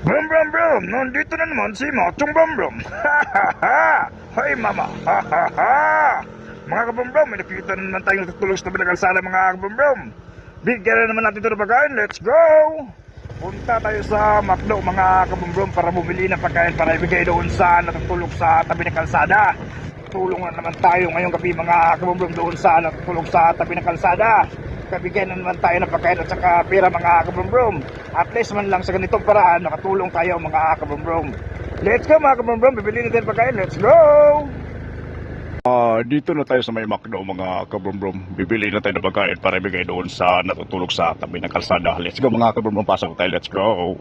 Brum brum brum, nandito na naman si Machong Brum Brum. Ha ha ha! Hoy mama, ha ha ha! Mga kabrum brum, may nakikita na naman tayong natutulog sa tabi ng kalsada mga kabrum brum. Bigyan na naman natin ito ng pagkain, let's go! Punta tayo sa McDo mga kabrum brum para bumili ng pagkain para ibigay doon sa natutulog sa tabi ng kalsada. Tulong na naman tayo ngayong gabi mga kabrum brum doon sa natutulog sa tabi ng kalsada. Kabigyan na naman tayo ng pagkain at saka pera mga kabrum-brum. At least man lang sa ganitong paraan nakatulong tayo mga kabrum-brum. Let's go mga kabrum-brum, bibili natin pagkain, let's go! Dito na tayo sa may McDo mga kabrum-brum. Bibili na tayo ng pagkain para ibigay doon sa natutulog sa tabi ng kalsada. Let's go mga kabrum-brum, pasok tayo, let's go!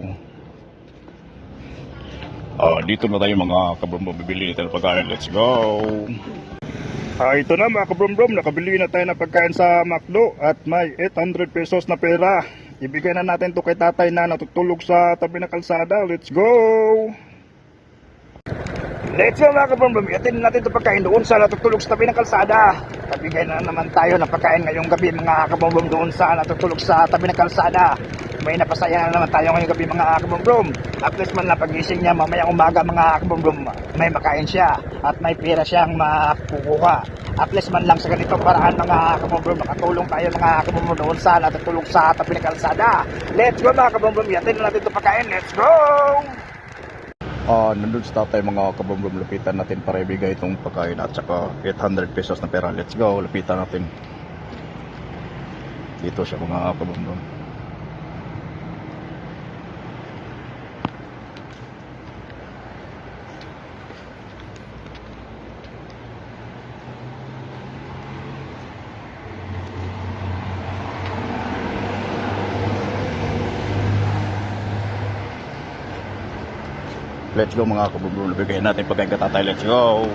Dito na tayo mga kabrum-brum, bibili na tayo ng pagkain, let's go! Ito na mga kabrum-brum, nakabili na tayo ng pagkain sa McDo at may 800 pesos na pera. Ibigay na natin to kay tatay na natutulog sa tabi ng kalsada. Let's go! Let's go mga kabrum-brum, iatin natin ito pagkain doon sa natutulog sa tabi ng kalsada. Kabigay na naman tayo ng pagkain ngayong gabi mga kabrum-brum doon sa natutulog sa tabi ng kalsada. May napasaya na naman tayo ngayong gabi mga kabrum-brum. At least man lang pagising niya mamayang umaga mga kabrum-brum, may makain siya at may pera siyang makukuha. At least man lang sa ganitong paraan mga kabrum-brum, makatulong tayo mga kabrum-brum doon sa natutulog sa tabi ng kalsada. Let's go mga kabrum-brum, iatin na natin ito pagkain, let's go! Nandun sa tatay mga kabrum-brum, lapitan natin para ibigay itong pagkain at saka 800 pesos na pera. Let's go, lapitan natin. Dito siya mga kabrum-brum. Let's go mga kabrum-brum, nabigay natin pagkain ka tatay, let's go!